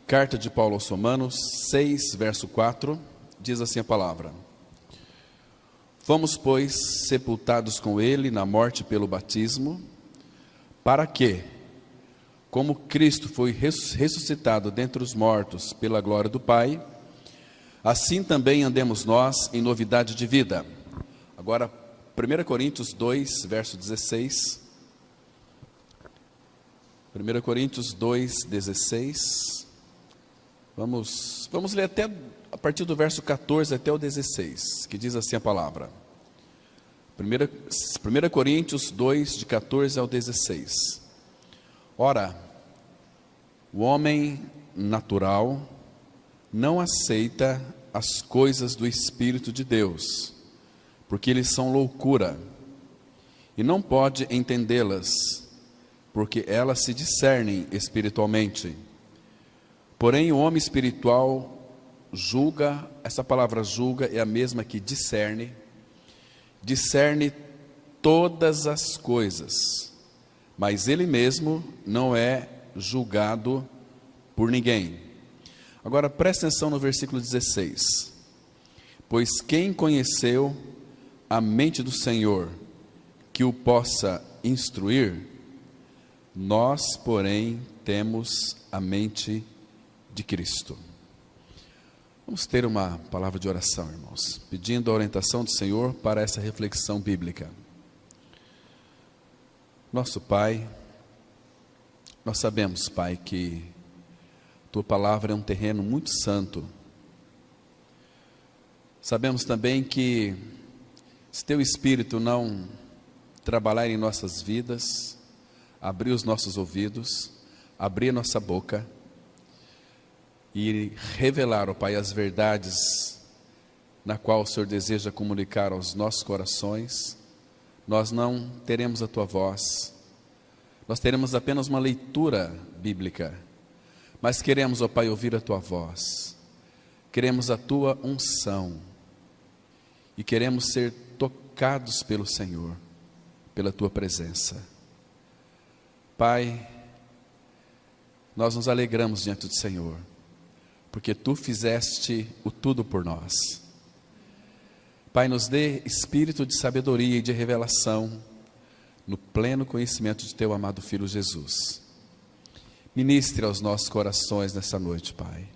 Carta de Paulo aos Romanos 6, verso 4, diz assim a palavra: Fomos, pois, sepultados com ele na morte pelo batismo, para que, como Cristo foi ressuscitado dentre os mortos pela glória do Pai, assim também andemos nós em novidade de vida. Agora, 1 Coríntios 2, verso 16. 1 Coríntios 2, 16. Vamos ler até a partir do verso 14 até o 16, que diz assim a palavra. 1 Coríntios 2, de 14 ao 16. Ora, o homem natural não aceita as coisas do Espírito de Deus, porque eles são loucura, e não pode entendê-las, porque elas se discernem espiritualmente. Porém, o homem espiritual julga, essa palavra julga é a mesma que discerne todas as coisas, mas ele mesmo não é julgado por ninguém. Agora presta atenção no versículo 16. Pois quem conheceu a mente do Senhor, que o possa instruir? Nós, porém, temos a mente de Cristo. Vamos ter uma palavra de oração, irmãos, pedindo a orientação do Senhor para essa reflexão bíblica. Nosso Pai, nós sabemos, Pai, que Tua palavra é um terreno muito santo. Sabemos também que se Teu Espírito não trabalhar em nossas vidas, abrir os nossos ouvidos, abrir a nossa boca e revelar, ó Pai, as verdades na qual o Senhor deseja comunicar aos nossos corações, nós não teremos a Tua voz, nós teremos apenas uma leitura bíblica, mas queremos, ó Pai, ouvir a Tua voz, queremos a Tua unção e queremos ser tocados pelo Senhor, pela Tua presença. Pai, nós nos alegramos diante do Senhor, porque Tu fizeste o tudo por nós. Pai, nos dê espírito de sabedoria e de revelação, no pleno conhecimento de Teu amado Filho Jesus. Ministre aos nossos corações nessa noite, Pai.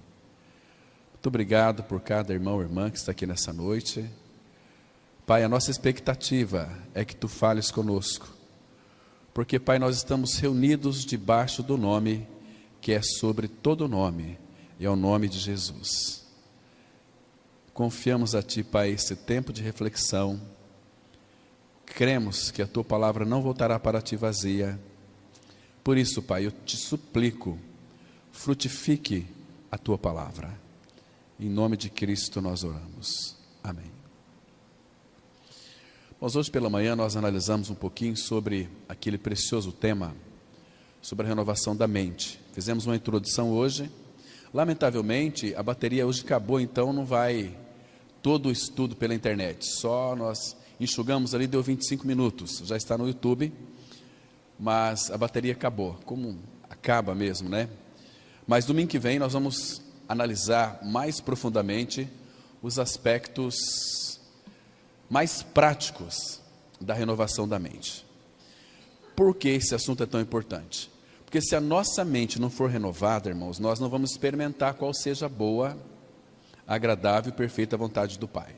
Muito obrigado por cada irmão e irmã que está aqui nessa noite. Pai, a nossa expectativa é que Tu fales conosco, porque, Pai, nós estamos reunidos debaixo do nome que é sobre todo nome, e é o nome de Jesus. Confiamos a Ti, Pai, esse tempo de reflexão. Cremos que a Tua palavra não voltará para Ti vazia. Por isso, Pai, eu Te suplico, frutifique a Tua palavra. Em nome de Cristo nós oramos. Amém. Mas hoje pela manhã nós analisamos um pouquinho sobre aquele precioso tema, sobre a renovação da mente. Fizemos uma introdução hoje. Lamentavelmente, a bateria hoje acabou, então não vai todo o estudo pela internet. Só nós enxugamos ali, deu 25 minutos. Já está no YouTube, mas a bateria acabou. Como acaba mesmo, né? Mas domingo que vem nós vamos analisar mais profundamente os aspectos mais práticos da renovação da mente. Por que esse assunto é tão importante? Porque se a nossa mente não for renovada, irmãos, nós não vamos experimentar qual seja a boa, agradável e perfeita vontade do Pai.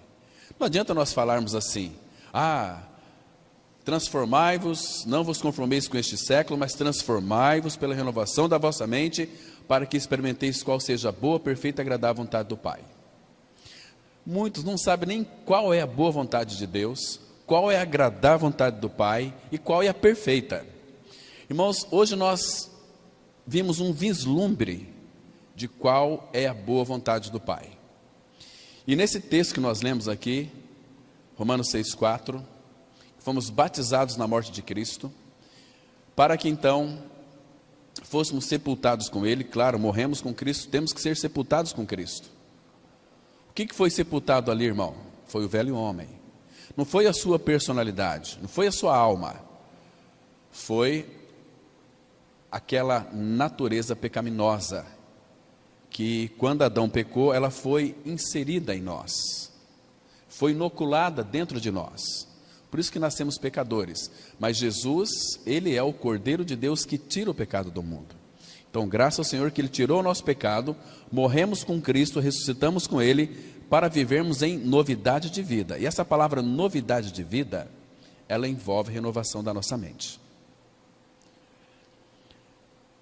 Não adianta nós falarmos assim: transformai-vos, não vos conformeis com este século, mas transformai-vos pela renovação da vossa mente, para que experimenteis qual seja a boa, perfeita e agradável vontade do Pai. Muitos não sabem nem qual é a boa vontade de Deus, qual é a agradável vontade do Pai e qual é a perfeita. Irmãos, hoje nós vimos um vislumbre de qual é a boa vontade do Pai. E nesse texto que nós lemos aqui, Romanos 6,4, fomos batizados na morte de Cristo, para que então fôssemos sepultados com Ele. Claro, morremos com Cristo, temos que ser sepultados com Cristo. O que foi sepultado ali, irmão? Foi o velho homem. Não foi a sua personalidade, não foi a sua alma, foi aquela natureza pecaminosa que quando Adão pecou, ela foi inserida em nós, foi inoculada dentro de nós. Por isso que nascemos pecadores. Mas Jesus, Ele é o Cordeiro de Deus que tira o pecado do mundo. Então, graças ao Senhor que Ele tirou o nosso pecado, morremos com Cristo, ressuscitamos com Ele, para vivermos em novidade de vida. E essa palavra novidade de vida, ela envolve renovação da nossa mente.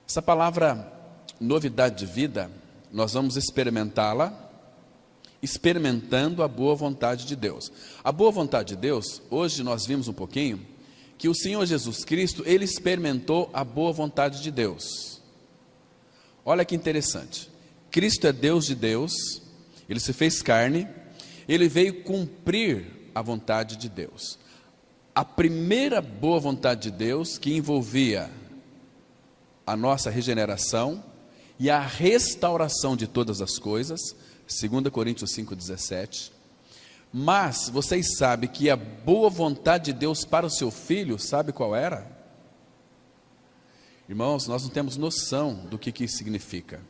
Essa palavra novidade de vida, nós vamos experimentá-la, experimentando a boa vontade de Deus. A boa vontade de Deus, hoje nós vimos um pouquinho, que o Senhor Jesus Cristo, Ele experimentou a boa vontade de Deus. Olha que interessante, Cristo é Deus de Deus, Ele se fez carne, Ele veio cumprir a vontade de Deus. A primeira boa vontade de Deus, que envolvia a nossa regeneração e a restauração de todas as coisas, 2 Coríntios 5,17. Mas vocês sabem que a boa vontade de Deus para o seu filho, sabe qual era? Irmãos, nós não temos noção do que isso significa.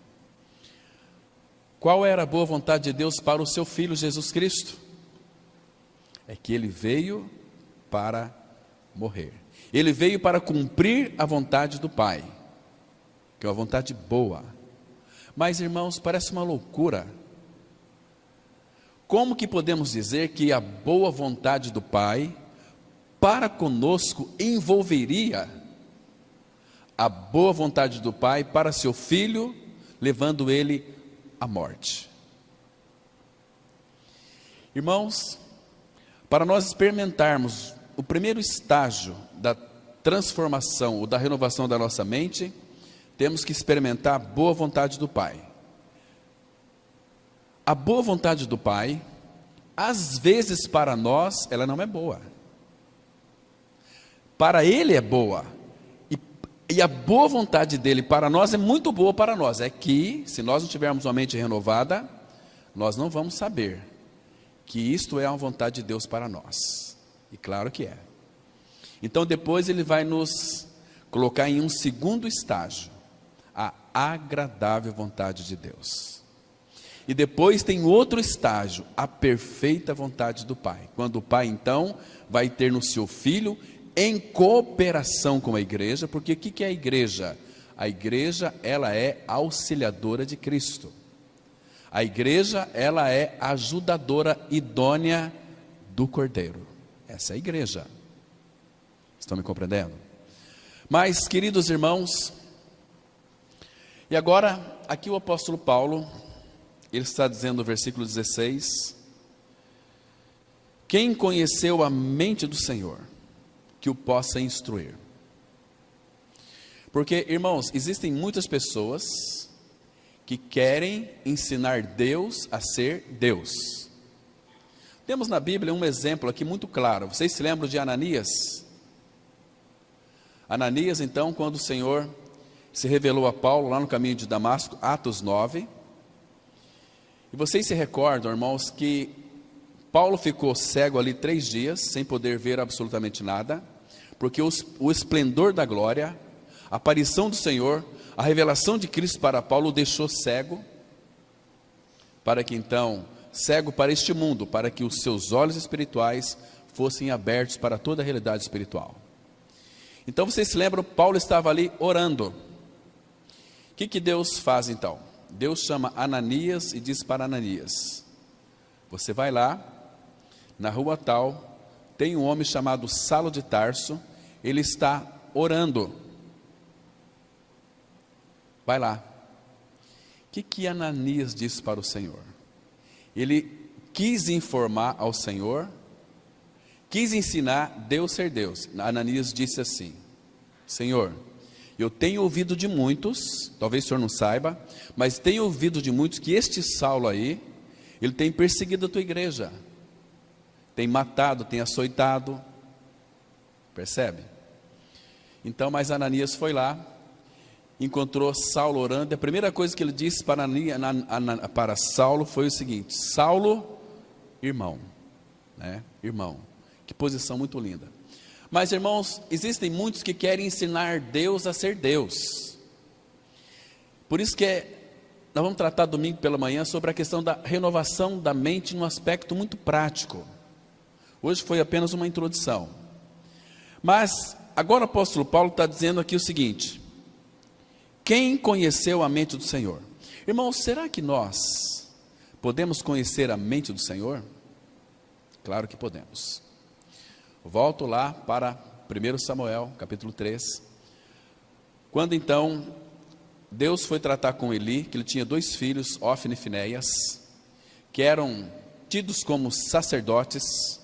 Qual era a boa vontade de Deus para o seu filho Jesus Cristo? É que Ele veio para morrer. Ele veio para cumprir a vontade do Pai, que é uma vontade boa. Mas, irmãos, parece uma loucura. Como que podemos dizer que a boa vontade do Pai para conosco envolveria a boa vontade do Pai para seu filho, levando ele à morte? Irmãos, para nós experimentarmos o primeiro estágio da transformação ou da renovação da nossa mente, temos que experimentar a boa vontade do Pai. A boa vontade do Pai, às vezes para nós, ela não é boa. Para Ele é boa. E a boa vontade dEle para nós é muito boa para nós. É que, se nós não tivermos uma mente renovada, nós não vamos saber que isto é a vontade de Deus para nós. E claro que é. Então depois Ele vai nos colocar em um segundo estágio, a agradável vontade de Deus. E depois tem outro estágio, a perfeita vontade do Pai. Quando o Pai então vai ter no seu Filho, em cooperação com a igreja, porque o que é a igreja? A igreja, ela é auxiliadora de Cristo. A igreja, ela é ajudadora idônea do Cordeiro. Essa é a igreja. Estão me compreendendo? Mas, queridos irmãos, e agora, aqui o apóstolo Paulo, ele está dizendo no versículo 16, quem conheceu a mente do Senhor, que o possa instruir. Porque, irmãos, existem muitas pessoas que querem ensinar Deus a ser Deus. Temos na Bíblia um exemplo aqui muito claro. Vocês se lembram de Ananias? Ananias, então, quando o Senhor se revelou a Paulo lá no caminho de Damasco, Atos 9. E vocês se recordam, irmãos, que Paulo ficou cego ali 3 dias, sem poder ver absolutamente nada, porque o esplendor da glória, a aparição do Senhor, a revelação de Cristo para Paulo o deixou cego, para que então, cego para este mundo, para que os seus olhos espirituais fossem abertos para toda a realidade espiritual. Então vocês se lembram, Paulo estava ali orando. O que Deus faz então? Deus chama Ananias e diz para Ananias, você vai lá, na rua tal, tem um homem chamado Saulo de Tarso, ele está orando. Vai lá. O que Ananias disse para o Senhor? Ele quis informar ao Senhor, quis ensinar Deus ser Deus. Ananias disse assim, Senhor, eu tenho ouvido de muitos, talvez o Senhor não saiba, mas tenho ouvido de muitos que este Saulo aí, ele tem perseguido a tua igreja, tem matado, tem açoitado, percebe? Então, mas Ananias foi lá, encontrou Saulo orando, e a primeira coisa que ele disse para Saulo foi o seguinte, Saulo, irmão, né? Irmão, que posição muito linda. Mas, irmãos, existem muitos que querem ensinar Deus a ser Deus. Por isso que nós vamos tratar domingo pela manhã sobre a questão da renovação da mente num aspecto muito prático. Hoje foi apenas uma introdução. Mas agora o apóstolo Paulo está dizendo aqui o seguinte: quem conheceu a mente do Senhor? Irmãos, será que nós podemos conhecer a mente do Senhor? Claro que podemos. Volto lá para 1 Samuel, capítulo 3. Quando então Deus foi tratar com Eli, que ele tinha 2 filhos, Ofni e Finéias, que eram tidos como sacerdotes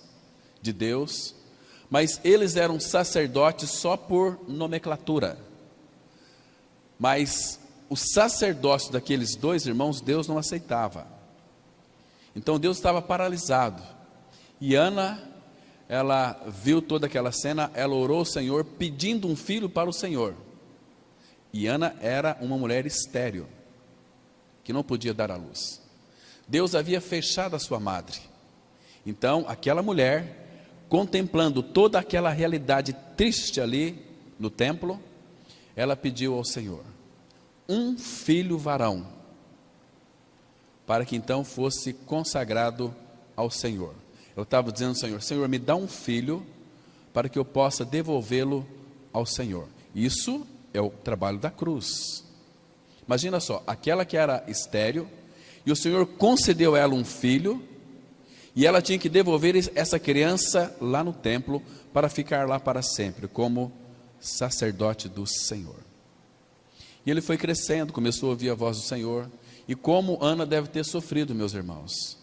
de Deus, mas eles eram sacerdotes só por nomenclatura. Mas o sacerdócio daqueles 2 irmãos, Deus não aceitava. Então Deus estava paralisado. E Ana, ela viu toda aquela cena, ela orou ao Senhor, pedindo um filho para o Senhor. E Ana era uma mulher estéril, que não podia dar à luz. Deus havia fechado a sua madre. Então, aquela mulher, contemplando toda aquela realidade triste ali no templo, ela pediu ao Senhor um filho varão, para que então fosse consagrado ao Senhor. Eu estava dizendo ao Senhor: Senhor, me dá um filho, para que eu possa devolvê-lo ao Senhor. Isso é o trabalho da cruz. Imagina só, aquela que era estéril, e o Senhor concedeu a ela um filho, e ela tinha que devolver essa criança lá no templo, para ficar lá para sempre, como sacerdote do Senhor. E ele foi crescendo, começou a ouvir a voz do Senhor, e como Ana deve ter sofrido, meus irmãos.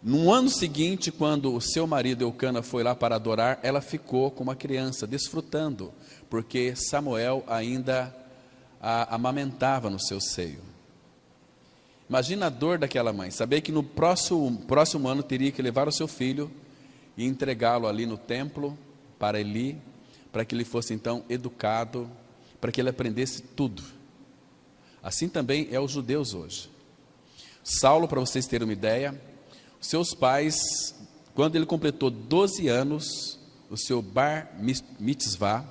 No ano seguinte, quando o seu marido Eucana foi lá para adorar, ela ficou com uma criança, desfrutando, porque Samuel ainda a amamentava no seu seio. Imagina a dor daquela mãe, saber que no próximo ano teria que levar o seu filho e entregá-lo ali no templo para Eli, para que ele fosse então educado, para que ele aprendesse tudo. Assim também é os judeus hoje. Saulo, para vocês terem uma ideia, seus pais, quando ele completou 12 anos, o seu bar mitzvah,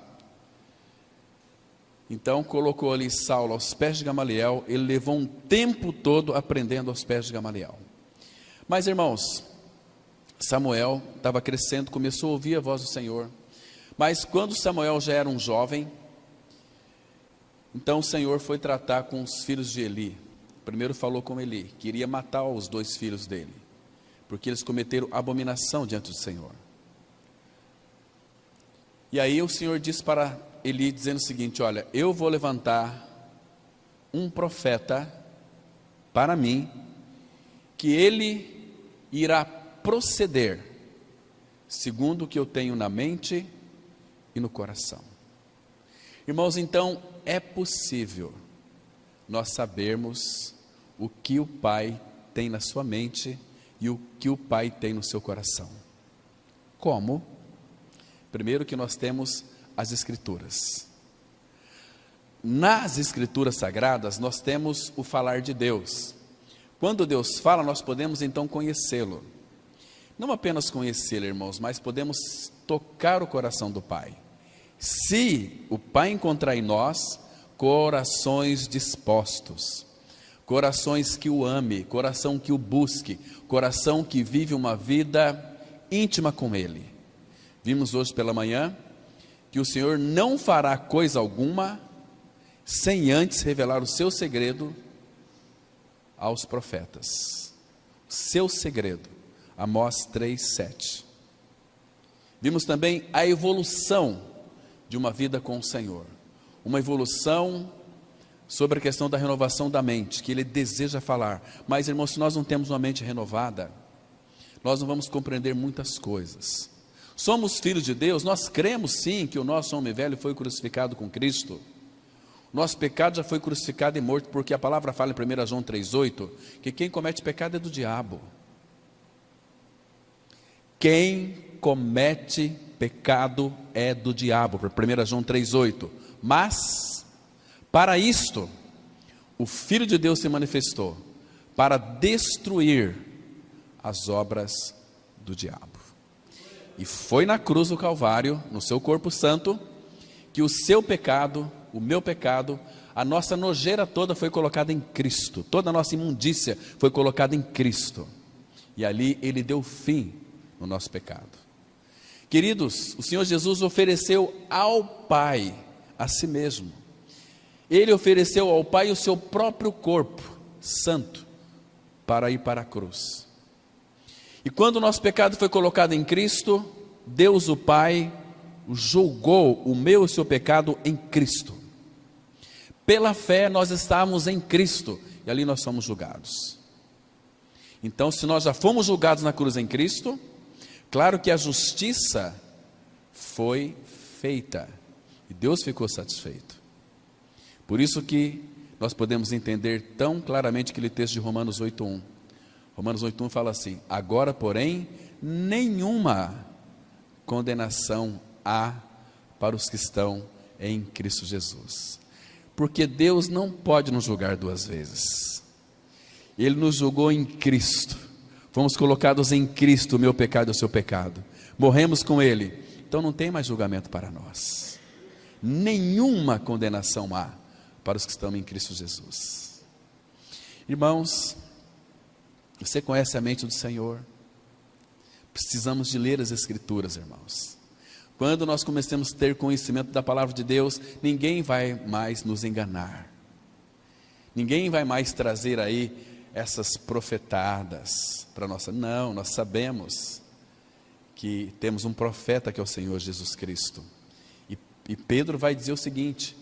então colocou ali Saulo aos pés de Gamaliel. Ele levou um tempo todo aprendendo aos pés de Gamaliel. Mas irmãos, Samuel estava crescendo, começou a ouvir a voz do Senhor. Mas quando Samuel já era um jovem, então o Senhor foi tratar com os filhos de Eli. Primeiro falou com Eli, queria matar os 2 filhos dele, porque eles cometeram abominação diante do Senhor. E aí o Senhor disse para Eli, dizendo o seguinte: olha, eu vou levantar um profeta para mim, que ele irá proceder segundo o que eu tenho na mente e no coração. Irmãos, então é possível nós sabermos o que o Pai tem na sua mente e o que o Pai tem no seu coração. Como? Primeiro que nós temos as Escrituras. Nas Escrituras Sagradas nós temos o falar de Deus. Quando Deus fala, nós podemos então conhecê-lo. Não apenas conhecê-lo, irmãos, mas podemos tocar o coração do Pai. Se o Pai encontrar em nós corações dispostos, corações que o ame, coração que o busque, coração que vive uma vida íntima com Ele. Vimos hoje pela manhã que o Senhor não fará coisa alguma sem antes revelar o seu segredo aos profetas. Seu segredo, Amós 3:7. Vimos também a evolução de uma vida com o Senhor, uma evolução sobre a questão da renovação da mente, que Ele deseja falar. Mas, irmãos, se nós não temos uma mente renovada, nós não vamos compreender muitas coisas. Somos filhos de Deus, nós cremos sim que o nosso homem velho foi crucificado com Cristo. Nosso pecado já foi crucificado e morto, porque a palavra fala em 1 João 3,8, que quem comete pecado é do diabo. Quem comete pecado é do diabo, 1 João 3,8. Mas, para isto, o Filho de Deus se manifestou, para destruir as obras do diabo. E foi na cruz do Calvário, no seu corpo santo, que o seu pecado, o meu pecado, a nossa nojeira toda foi colocada em Cristo, toda a nossa imundícia foi colocada em Cristo, e ali Ele deu fim no nosso pecado. Queridos, o Senhor Jesus ofereceu ao Pai a si mesmo. Ele ofereceu ao Pai o seu próprio corpo santo para ir para a cruz. E quando o nosso pecado foi colocado em Cristo, Deus o Pai julgou o meu e o seu pecado em Cristo. Pela fé nós estávamos em Cristo e ali nós somos julgados. Então, se nós já fomos julgados na cruz em Cristo, claro que a justiça foi feita e Deus ficou satisfeito. Por isso que nós podemos entender tão claramente aquele texto de Romanos 8:1. Romanos 8:1 fala assim: agora, porém, nenhuma condenação há para os que estão em Cristo Jesus. Porque Deus não pode nos julgar duas vezes. Ele nos julgou em Cristo. Fomos colocados em Cristo, o meu pecado e o seu pecado. Morremos com Ele. Então não tem mais julgamento para nós. Nenhuma condenação há para os que estão em Cristo Jesus. Irmãos, você conhece a mente do Senhor? Precisamos de ler as Escrituras, irmãos. Quando nós começamos a ter conhecimento da palavra de Deus, ninguém vai mais nos enganar. Ninguém vai mais trazer aí essas profetadas para nossa. Não, nós sabemos que temos um profeta que é o Senhor Jesus Cristo. E Pedro vai dizer o seguinte: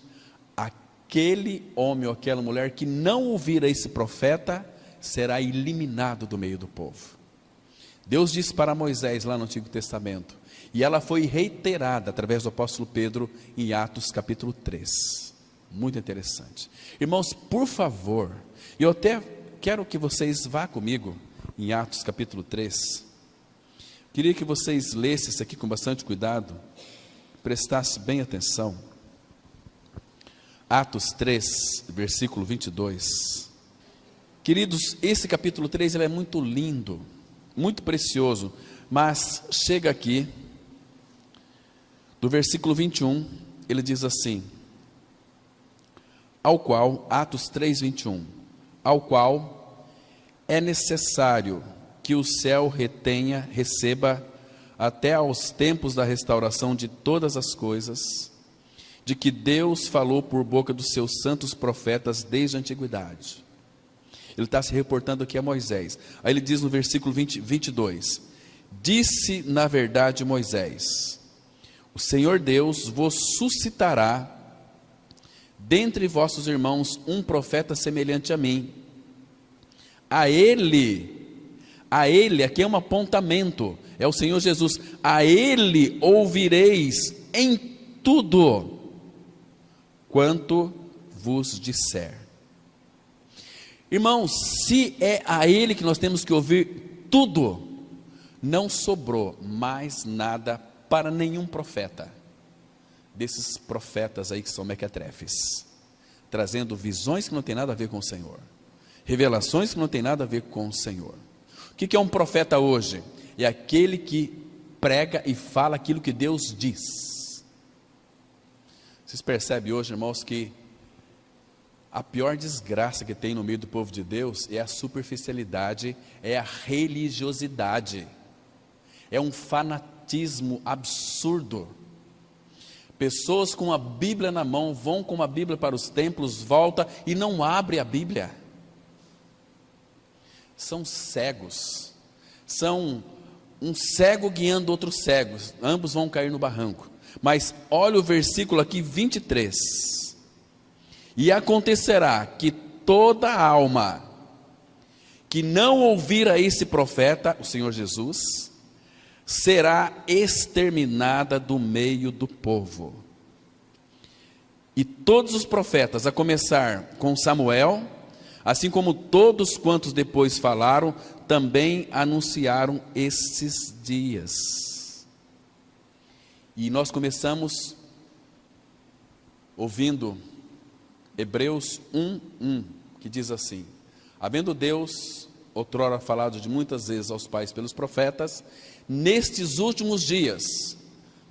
aquele homem ou aquela mulher que não ouvir a esse profeta será eliminado do meio do povo. Deus disse para Moisés lá no Antigo Testamento, e ela foi reiterada através do apóstolo Pedro em Atos capítulo 3. Muito interessante. Irmãos, por favor, eu até quero que vocês vá comigo em Atos capítulo 3. Queria que vocês lessem isso aqui com bastante cuidado, prestassem bem atenção. Atos 3, versículo 22. Queridos, esse capítulo 3 ele é muito lindo, muito precioso, mas chega aqui, do versículo 21, ele diz assim: ao qual, Atos 3, 21, ao qual é necessário que o céu receba até aos tempos da restauração de todas as coisas, de que Deus falou por boca dos seus santos profetas desde a antiguidade. Ele está se reportando aqui a Moisés. Aí ele diz no versículo 22, disse na verdade Moisés: o Senhor Deus vos suscitará dentre vossos irmãos um profeta semelhante a mim. A ele, aqui é um apontamento, é o Senhor Jesus. A ele ouvireis em tudo quanto vos disser. Irmãos, se é a ele que nós temos que ouvir tudo, não sobrou mais nada para nenhum profeta, desses profetas aí que são mequetrefes, trazendo visões que não tem nada a ver com o Senhor, revelações que não tem nada a ver com o Senhor. O que é um profeta hoje? É aquele que prega e fala aquilo que Deus diz. Vocês percebem hoje, irmãos, que a pior desgraça que tem no meio do povo de Deus é a superficialidade, é a religiosidade, é um fanatismo absurdo. Pessoas com a Bíblia na mão vão com a Bíblia para os templos, volta e não abre a Bíblia. São cegos, são um cego guiando outros cegos, ambos vão cair no barranco. Mas olha o versículo aqui 23, e acontecerá que toda alma que não ouvir a esse profeta, o Senhor Jesus, será exterminada do meio do povo. E todos os profetas, a começar com Samuel, assim como todos quantos depois falaram, também anunciaram esses dias. E nós começamos ouvindo Hebreus 1:1, que diz assim: havendo Deus outrora falado de muitas vezes aos pais pelos profetas, nestes últimos dias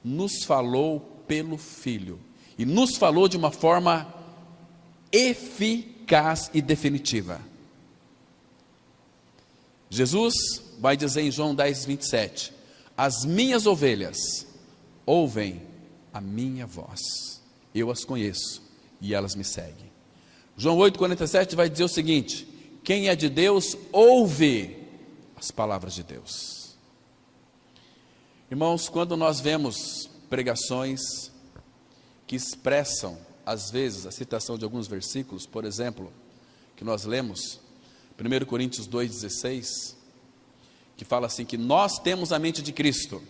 nos falou pelo Filho, e nos falou de uma forma eficaz e definitiva. Jesus vai dizer em João 10, 27, as minhas ovelhas ouvem a minha voz, eu as conheço e elas me seguem. João 8, 47 vai dizer o seguinte: quem é de Deus ouve as palavras de Deus. Irmãos, quando nós vemos pregações que expressam, às vezes, a citação de alguns versículos, por exemplo, que nós lemos, 1 Coríntios 2,16, que fala assim, que nós temos a mente de Cristo.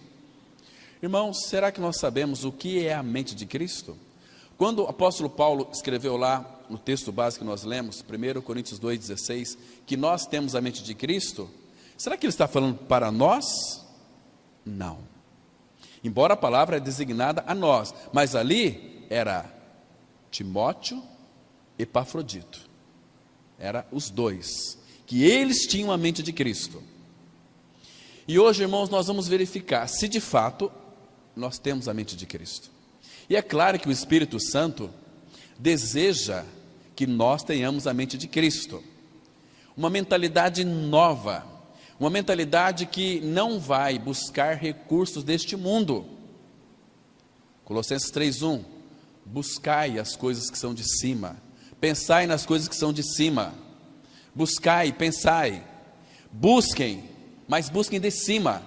Irmãos, será que nós sabemos o que é a mente de Cristo? Quando o apóstolo Paulo escreveu lá, no texto básico que nós lemos, 1 Coríntios 2,16, que nós temos a mente de Cristo, será que ele está falando para nós? Não. Embora a palavra é designada a nós, mas ali era Timóteo e Epafrodito. Era os dois, que eles tinham a mente de Cristo. E hoje, irmãos, nós vamos verificar se de fato nós temos a mente de Cristo. E é claro que o Espírito Santo deseja que nós tenhamos a mente de Cristo. Uma mentalidade nova, uma mentalidade que não vai buscar recursos deste mundo. Colossenses 3:1, buscai as coisas que são de cima, pensai nas coisas que são de cima, buscai, pensai, busquem, mas busquem de cima,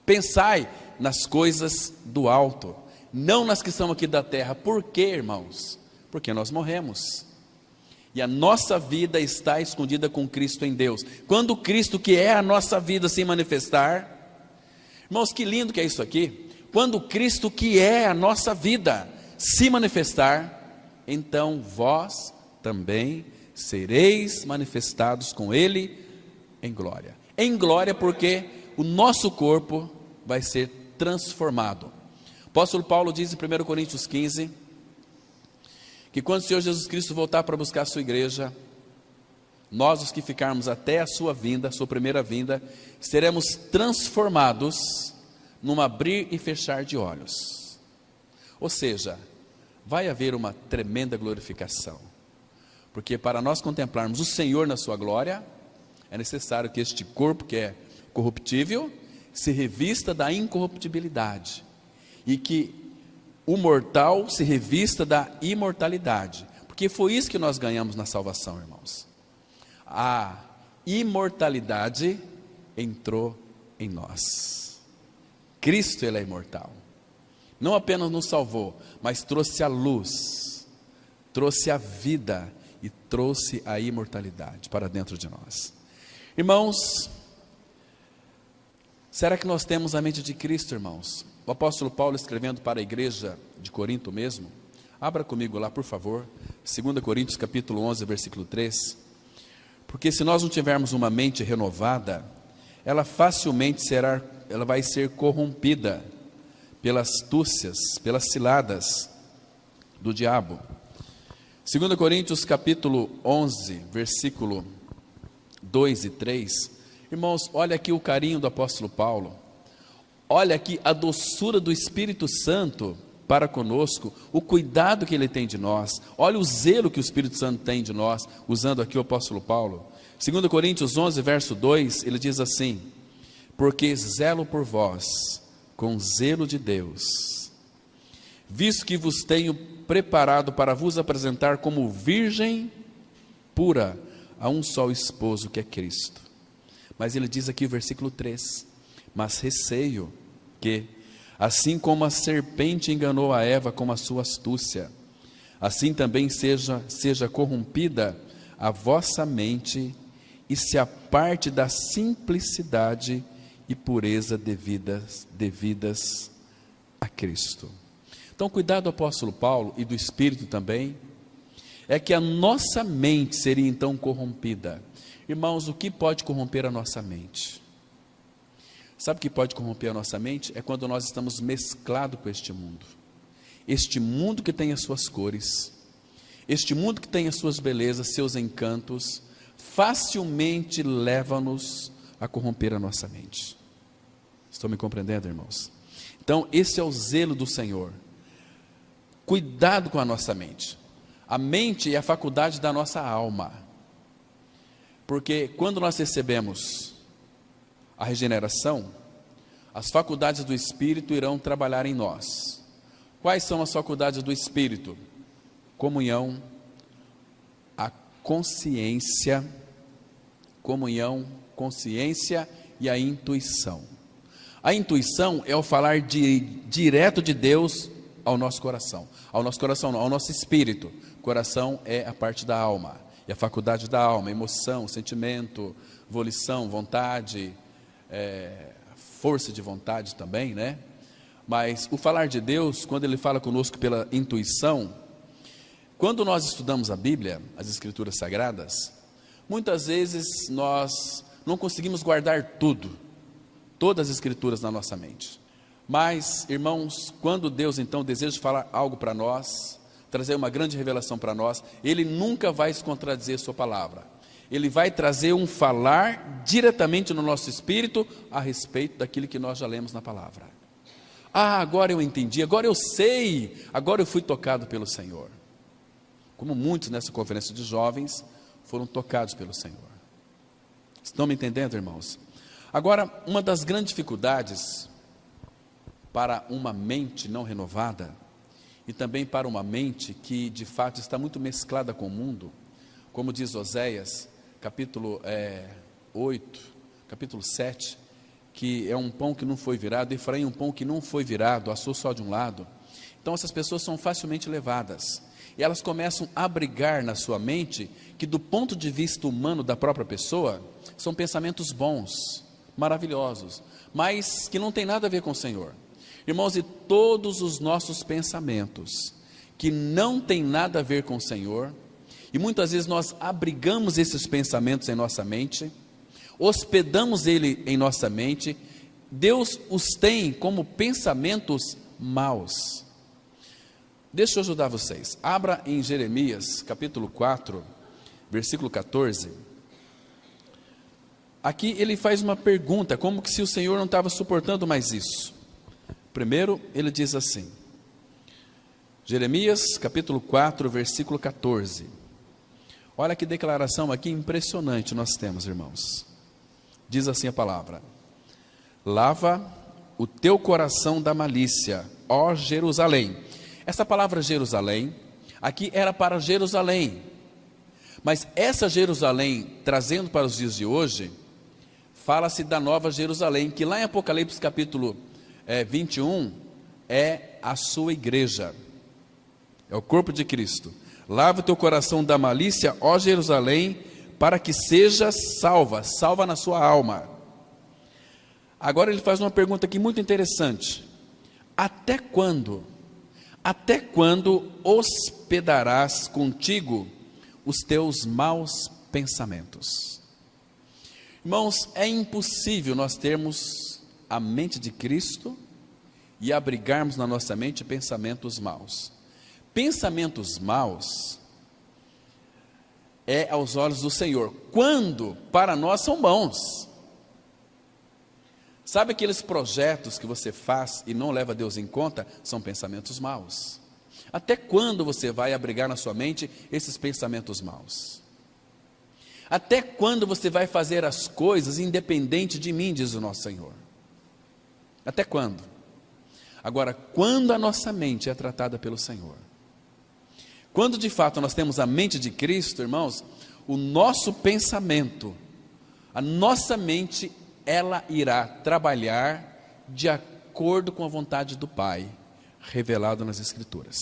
pensai nas coisas do alto, não nas que são aqui da terra. Por quê, irmãos? Porque nós morremos, e a nossa vida está escondida com Cristo em Deus. Quando Cristo, que é a nossa vida, se manifestar, irmãos, que lindo que é isso aqui, quando Cristo, que é a nossa vida, se manifestar, então vós também sereis manifestados com Ele em glória. Em glória, porque o nosso corpo vai ser transformado. O apóstolo Paulo diz em 1 Coríntios 15, que quando o Senhor Jesus Cristo voltar para buscar a sua igreja, nós, os que ficarmos até a sua vinda, a sua primeira vinda, seremos transformados num abrir e fechar de olhos. Ou seja, vai haver uma tremenda glorificação, porque para nós contemplarmos o Senhor na sua glória, é necessário que este corpo, que é corruptível, se revista da incorruptibilidade, e que o mortal se revista da imortalidade, porque foi isso que nós ganhamos na salvação, irmãos. A imortalidade entrou em nós. Cristo, Ele é imortal. Não apenas nos salvou, mas trouxe a luz, trouxe a vida e trouxe a imortalidade para dentro de nós. Irmãos, será que nós temos a mente de Cristo, irmãos? O apóstolo Paulo, escrevendo para a igreja de Corinto mesmo, abra comigo lá, por favor, 2 Coríntios capítulo 11, versículo 3, porque se nós não tivermos uma mente renovada, ela facilmente ela vai ser corrompida pelas astúcias, pelas ciladas do diabo. 2 Coríntios capítulo 11, versículo 2 e 3, irmãos, olha aqui o carinho do apóstolo Paulo, olha aqui a doçura do Espírito Santo para conosco, o cuidado que ele tem de nós, olha o zelo que o Espírito Santo tem de nós, usando aqui o apóstolo Paulo. 2 Coríntios 11, verso 2, ele diz assim: porque zelo por vós com zelo de Deus, visto que vos tenho preparado para vos apresentar como virgem pura a um só esposo, que é Cristo. Mas ele diz aqui o versículo 3, mas receio que, assim como a serpente enganou a Eva com a sua astúcia, assim também seja corrompida a vossa mente, e se aparte da simplicidade e pureza devidas a Cristo. Então, cuidado do apóstolo Paulo e do Espírito também, é que a nossa mente seria então corrompida. Irmãos, o que pode corromper a nossa mente? Sabe o que pode corromper a nossa mente? É quando nós estamos mesclados com este mundo. Este mundo que tem as suas cores, este mundo que tem as suas belezas, seus encantos, facilmente leva-nos a corromper a nossa mente. Estão me compreendendo, irmãos? Então, esse é o zelo do Senhor. Cuidado com a nossa mente. A mente é a faculdade da nossa alma. Porque quando nós recebemos a regeneração, as faculdades do Espírito irão trabalhar em nós. Quais são as faculdades do Espírito? Comunhão, a consciência, e a intuição. A intuição é o falar direto de Deus ao nosso coração. Ao nosso coração não, ao nosso espírito. Coração é a parte da alma, é a faculdade da alma, emoção, sentimento, volição, vontade, força de vontade também, né? Mas o falar de Deus, quando Ele fala conosco pela intuição, quando nós estudamos a Bíblia, as Escrituras Sagradas, muitas vezes nós não conseguimos guardar todas as Escrituras na nossa mente. Mas, irmãos, quando Deus então deseja falar algo para nós, trazer uma grande revelação para nós, Ele nunca vai se contradizer sua palavra. Ele vai trazer um falar diretamente no nosso espírito a respeito daquilo que nós já lemos na palavra. Agora eu entendi, agora eu sei, agora eu fui tocado pelo Senhor. Como muitos nessa conferência de jovens foram tocados pelo Senhor. Estão me entendendo, irmãos? Agora, uma das grandes dificuldades para uma mente não renovada, e também para uma mente que de fato está muito mesclada com o mundo, como diz Oséias, capítulo 8, capítulo 7, que é um pão que não foi virado, Efraim um pão que não foi virado, assou só de um lado. Então essas pessoas são facilmente levadas, e elas começam a abrigar na sua mente, que do ponto de vista humano da própria pessoa, são pensamentos bons, maravilhosos, mas que não tem nada a ver com o Senhor. Irmãos, e todos os nossos pensamentos, que não tem nada a ver com o Senhor, e muitas vezes nós abrigamos esses pensamentos em nossa mente, hospedamos ele em nossa mente, Deus os tem como pensamentos maus. Deixa eu ajudar vocês. Abra em Jeremias, capítulo 4, versículo 14. Aqui ele faz uma pergunta, como que se o Senhor não estava suportando mais isso. Primeiro, ele diz assim, Jeremias, capítulo 4, versículo 14. Olha que declaração aqui impressionante nós temos, irmãos. Diz assim a palavra: lava o teu coração da malícia, ó Jerusalém. Essa palavra Jerusalém, aqui era para Jerusalém, mas essa Jerusalém, trazendo para os dias de hoje, fala-se da nova Jerusalém, que lá em Apocalipse capítulo 21, é a sua igreja, é o corpo de Cristo. Lava o teu coração da malícia, ó Jerusalém, para que seja salva na sua alma. Agora ele faz uma pergunta aqui muito interessante: até quando hospedarás contigo os teus maus pensamentos? Irmãos, é impossível nós termos a mente de Cristo e abrigarmos na nossa mente pensamentos maus. Pensamentos maus é aos olhos do Senhor, quando para nós são bons. Sabe aqueles projetos que você faz e não leva Deus em conta? São pensamentos maus. Até quando você vai abrigar na sua mente esses pensamentos maus? Até quando você vai fazer as coisas independente de mim, diz o nosso Senhor? Até quando? Agora, quando a nossa mente é tratada pelo Senhor, quando de fato nós temos a mente de Cristo, irmãos, o nosso pensamento, a nossa mente, ela irá trabalhar de acordo com a vontade do Pai, revelado nas Escrituras.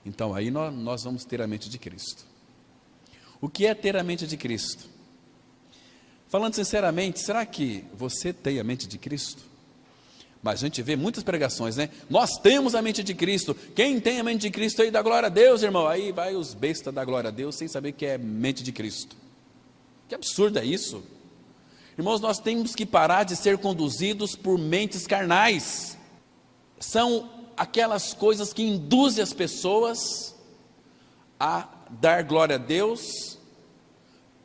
Então aí nós vamos ter a mente de Cristo. O que é ter a mente de Cristo? Falando sinceramente, será que você tem a mente de Cristo? Mas a gente vê muitas pregações, né? Nós temos a mente de Cristo. Quem tem a mente de Cristo aí, dá glória a Deus, irmão. Aí vai os bestas da glória a Deus, sem saber que é mente de Cristo. Que absurdo é isso? Irmãos, nós temos que parar de ser conduzidos por mentes carnais. São aquelas coisas que induzem as pessoas a dar glória a Deus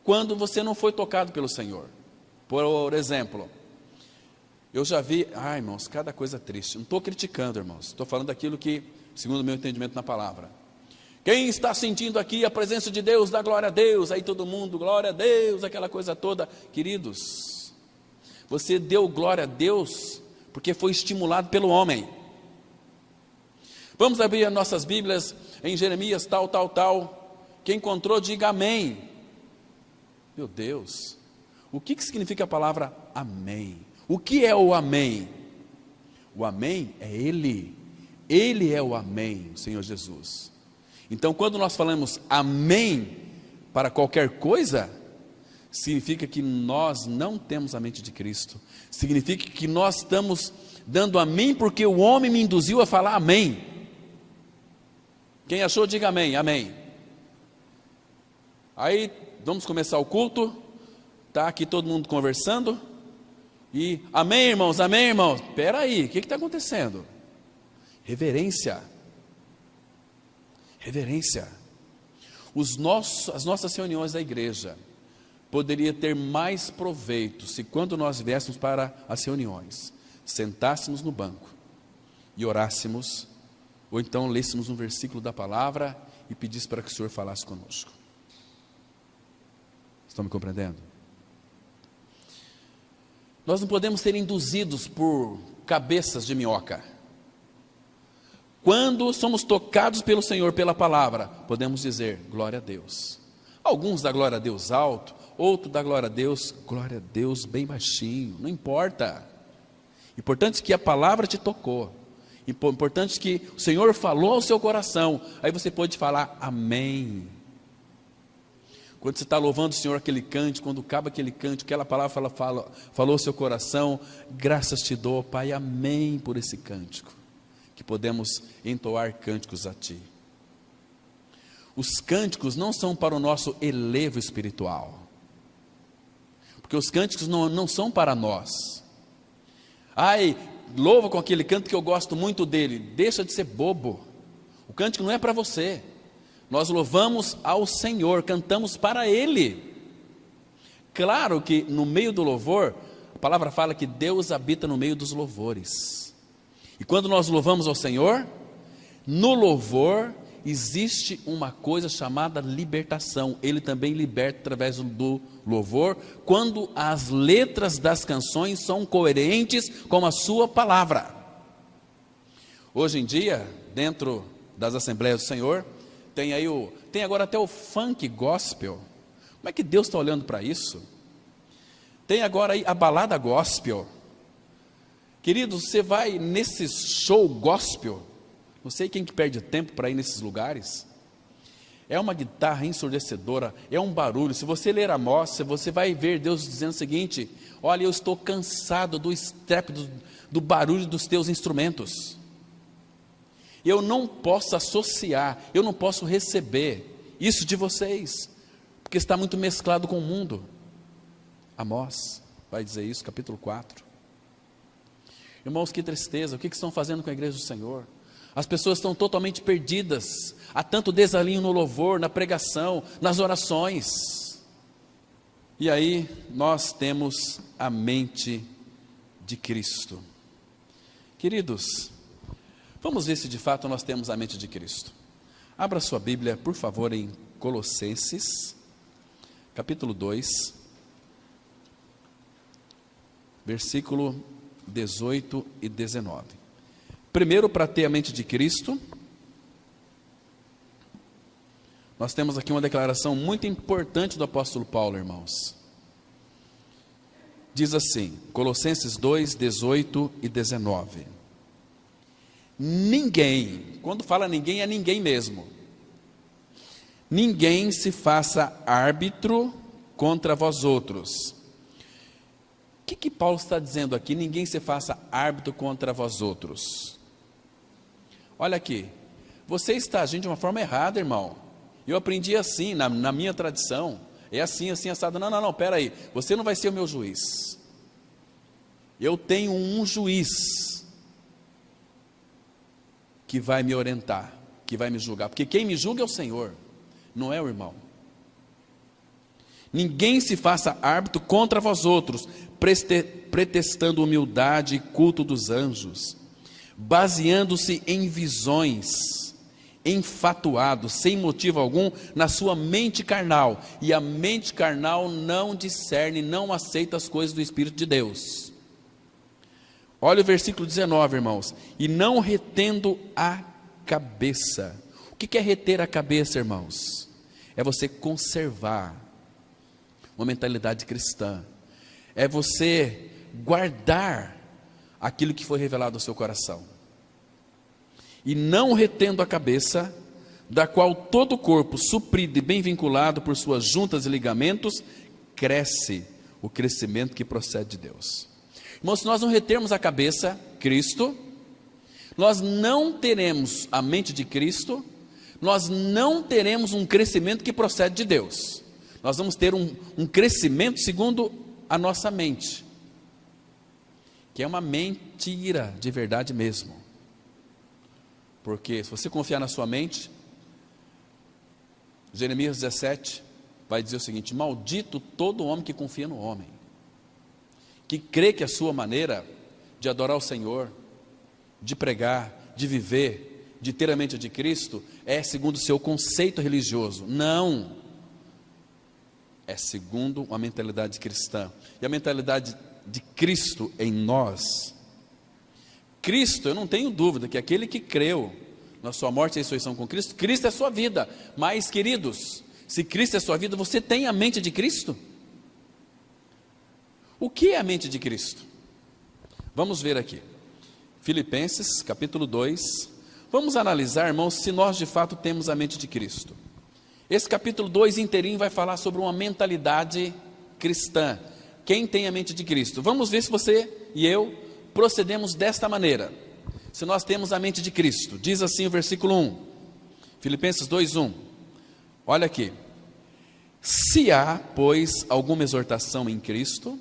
quando você não foi tocado pelo Senhor. Por exemplo, eu já vi, irmãos, cada coisa triste. Não estou criticando, irmãos, estou falando daquilo que, segundo o meu entendimento na palavra. Quem está sentindo aqui a presença de Deus, dá glória a Deus. Aí todo mundo, glória a Deus, aquela coisa toda. Queridos, você deu glória a Deus porque foi estimulado pelo homem. Vamos abrir as nossas Bíblias em Jeremias, tal. Quem encontrou, diga amém. Meu Deus, o que significa a palavra amém? O que é o amém? O amém é Ele. Ele é o amém, o Senhor Jesus. Então, quando nós falamos amém para qualquer coisa, significa que nós não temos a mente de Cristo. Significa que nós estamos dando amém porque o homem me induziu a falar amém. Quem achou, diga amém, amém. Aí, vamos começar o culto. Está aqui todo mundo conversando. E amém, irmãos, amém, irmãos. Espera aí, o que está acontecendo? Reverência. Reverência. As nossas reuniões da igreja poderia ter mais proveito se quando nós viéssemos para as reuniões, sentássemos no banco e orássemos, ou então lêssemos um versículo da palavra e pedíssemos para que o Senhor falasse conosco. Estão me compreendendo? Nós não podemos ser induzidos por cabeças de minhoca. Quando somos tocados pelo Senhor, pela palavra, podemos dizer, glória a Deus. Alguns dá glória a Deus alto, outro dá glória a Deus bem baixinho, não importa. Importante que a palavra te tocou. Importante que o Senhor falou ao seu coração. Aí você pode falar amém. Quando você está louvando o Senhor aquele cântico, quando acaba aquele cântico, aquela palavra falou ao seu coração, graças te dou, Pai, amém por esse cântico. Que podemos entoar cânticos a Ti. Os cânticos não são para o nosso elevo espiritual. Porque os cânticos não são para nós. Ai, louva com aquele canto que eu gosto muito dele. Deixa de ser bobo. O cântico não é para você. Nós louvamos ao Senhor, cantamos para Ele. Claro que no meio do louvor, a palavra fala que Deus habita no meio dos louvores. E quando nós louvamos ao Senhor, no louvor existe uma coisa chamada libertação. Ele também liberta através do louvor, quando as letras das canções são coerentes com a sua palavra. Hoje em dia, dentro das Assembleias do Senhor, tem agora até o funk gospel. Como é que Deus está olhando para isso? Tem agora aí a balada gospel. Queridos, você vai nesse show gospel, não sei quem que perde tempo para ir nesses lugares. É uma guitarra ensurdecedora, é um barulho. Se você ler Amós, você vai ver Deus dizendo o seguinte: olha, eu estou cansado do estrépito, do barulho dos teus instrumentos. Eu não posso associar, eu não posso receber isso de vocês, porque está muito mesclado com o mundo. Amós vai dizer isso, capítulo 4. Irmãos, que tristeza, o que estão fazendo com a igreja do Senhor? As pessoas estão totalmente perdidas, há tanto desalinho no louvor, na pregação, nas orações. E aí nós temos a mente de Cristo. Queridos, vamos ver se de fato nós temos a mente de Cristo. Abra sua Bíblia, por favor, em Colossenses, capítulo 2, versículo 18 e 19. Primeiro, para ter a mente de Cristo, nós temos aqui uma declaração muito importante do apóstolo Paulo, irmãos. Diz assim, Colossenses 2, 18 e 19. Ninguém, quando fala ninguém, é ninguém mesmo. Ninguém se faça árbitro contra vós outros. O que Paulo está dizendo aqui? Ninguém se faça árbitro contra vós outros. Olha aqui, você está agindo de uma forma errada, irmão. Eu aprendi assim, na minha tradição. É assim, assado. Não, pera aí. Você não vai ser o meu juiz. Eu tenho um juiz que vai me orientar, que vai me julgar. Porque quem me julga é o Senhor, não é o irmão. Ninguém se faça árbitro contra vós outros, pretextando humildade e culto dos anjos, baseando-se em visões, enfatuado, sem motivo algum, na sua mente carnal. E a mente carnal não discerne, não aceita as coisas do Espírito de Deus. Olha o versículo 19, irmãos. E não retendo a cabeça. O que é reter a cabeça, irmãos? É você conservar uma mentalidade cristã. É você guardar aquilo que foi revelado ao seu coração. E não retendo a cabeça, da qual todo o corpo, suprido e bem vinculado por suas juntas e ligamentos, cresce o crescimento que procede de Deus. Irmãos, se nós não retermos a cabeça, Cristo, nós não teremos a mente de Cristo, nós não teremos um crescimento que procede de Deus. Nós vamos ter um crescimento segundo a nossa mente, que é uma mentira de verdade mesmo. Porque se você confiar na sua mente, Jeremias 17 vai dizer o seguinte: maldito todo homem que confia no homem, que crê que a sua maneira de adorar o Senhor, de pregar, de viver, de ter a mente de Cristo, é segundo o seu conceito religioso. Não, é segundo uma mentalidade cristã. E a mentalidade de Cristo em nós, Cristo, eu não tenho dúvida que aquele que creu na sua morte e ressurreição com Cristo, Cristo é a sua vida. Mas, queridos, se Cristo é a sua vida, você tem a mente de Cristo? O que é a mente de Cristo? Vamos ver aqui, Filipenses capítulo 2, vamos analisar, irmãos, se nós de fato temos a mente de Cristo. Esse capítulo 2 inteirinho vai falar sobre uma mentalidade cristã. Quem tem a mente de Cristo? Vamos ver se você e eu procedemos desta maneira. Se nós temos a mente de Cristo. Diz assim o versículo 1, Filipenses 2:1. Olha aqui: se há, pois, alguma exortação em Cristo,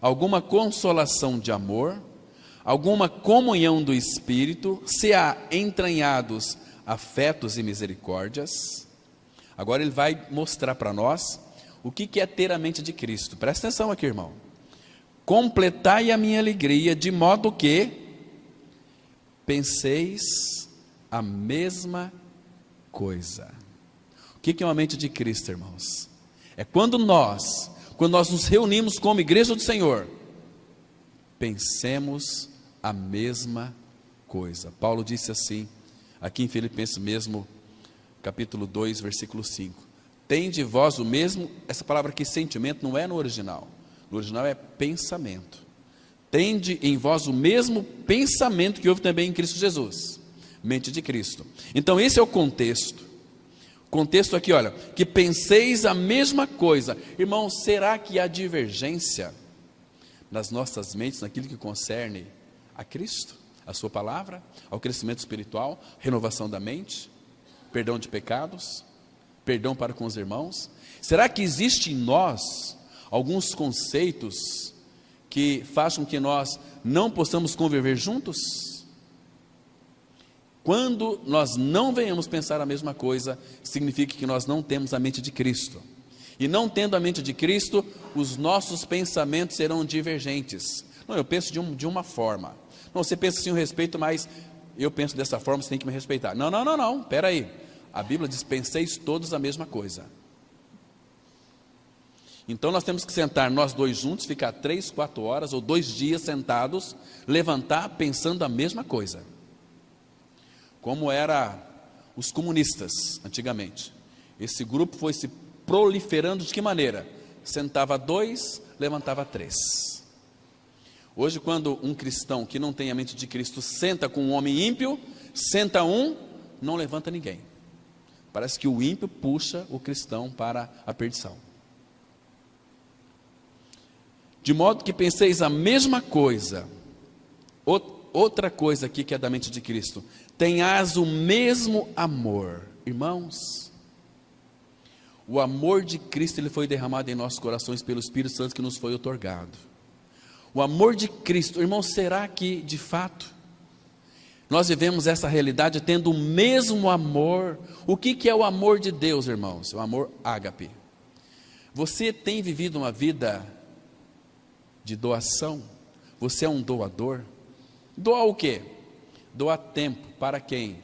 alguma consolação de amor, alguma comunhão do Espírito, se há entranhados afetos e misericórdias. Agora ele vai mostrar para nós o que é ter a mente de Cristo. Presta atenção aqui, irmão. Completai a minha alegria, de modo que penseis a mesma coisa. O que é uma mente de Cristo, irmãos? É quando nós nos reunimos como igreja do Senhor, pensemos a mesma coisa. Paulo disse assim, aqui em Filipenses mesmo, capítulo 2, versículo 5. Tende vós o mesmo, essa palavra aqui, sentimento, não é no original. No original é pensamento. Tende em vós o mesmo pensamento que houve também em Cristo Jesus. Mente de Cristo. Então esse é o contexto. O contexto aqui, olha, que penseis a mesma coisa. Irmãos, será que há divergência nas nossas mentes, naquilo que concerne a Cristo, a sua palavra, ao crescimento espiritual, renovação da mente, perdão de pecados, perdão para com os irmãos? Será que existe em nós alguns conceitos que façam que nós não possamos conviver juntos? Quando nós não venhamos pensar a mesma coisa, significa que nós não temos a mente de Cristo. E não tendo a mente de Cristo, os nossos pensamentos serão divergentes. Não, eu penso de uma forma. Não, você pensa assim o respeito, mas eu penso dessa forma, você tem que me respeitar. Não, espera aí. A Bíblia diz, penseis todos a mesma coisa. Então nós temos que sentar nós dois juntos, ficar 3, 4 horas ou 2 dias sentados, levantar pensando a mesma coisa. Como era os comunistas antigamente. Esse grupo foi se proliferando de que maneira? Sentava 2, levantava 3. Hoje, quando um cristão que não tem a mente de Cristo senta com um homem ímpio, senta um, não levanta ninguém. Parece que o ímpio puxa o cristão para a perdição. De modo que penseis a mesma coisa. Outra coisa aqui que é da mente de Cristo: tenhas o mesmo amor. Irmãos, o amor de Cristo, ele foi derramado em nossos corações pelo Espírito Santo que nos foi outorgado. O amor de Cristo, irmãos, será que de fato nós vivemos essa realidade tendo o mesmo amor? O que é o amor de Deus, irmãos? O amor ágape. Você tem vivido uma vida de doação? Você é um doador? Doar o quê? Doar tempo. Para quem?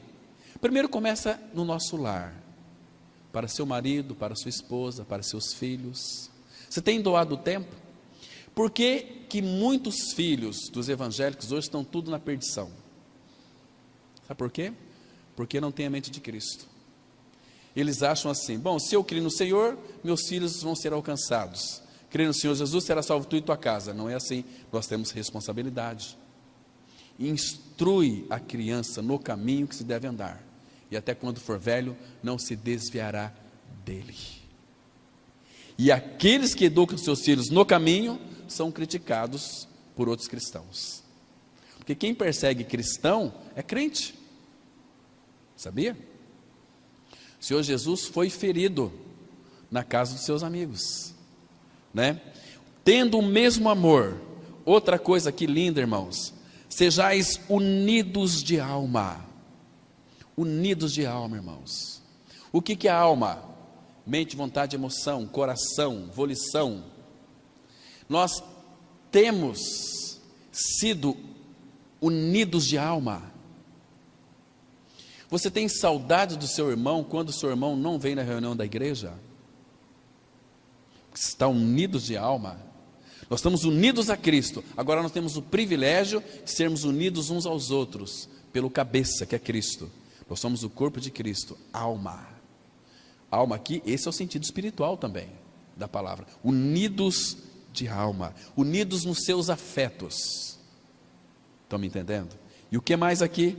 Primeiro começa no nosso lar, para seu marido, para sua esposa, para seus filhos. Você tem doado tempo? Por que que muitos filhos dos evangélicos hoje estão tudo na perdição? Sabe por quê? Porque não tem a mente de Cristo. Eles acham assim: bom, se eu crer no Senhor, meus filhos vão ser alcançados. Crer no Senhor Jesus, será salvo tu e tua casa. Não é assim. Nós temos responsabilidade. Instrui a criança no caminho que se deve andar, e até quando for velho, não se desviará dele. E aqueles que educam seus filhos no caminho, são criticados por outros cristãos. Porque quem persegue cristão, é crente. Sabia? O Senhor Jesus foi ferido na casa dos seus amigos, né? Tendo o mesmo amor. Outra coisa que linda, irmãos: sejais unidos de alma. Unidos de alma, irmãos. O que é alma? Mente, vontade, emoção, coração, volição. Nós temos sido unidos de alma. Você tem saudade do seu irmão quando o seu irmão não vem na reunião da igreja? Você está unidos de alma. Nós estamos unidos a Cristo. Agora nós temos o privilégio de sermos unidos uns aos outros pelo cabeça, que é Cristo. Nós somos o corpo de Cristo, alma. Alma aqui, esse é o sentido espiritual também da palavra. Unidos de alma, unidos nos seus afetos. Estão me entendendo? E o que mais aqui?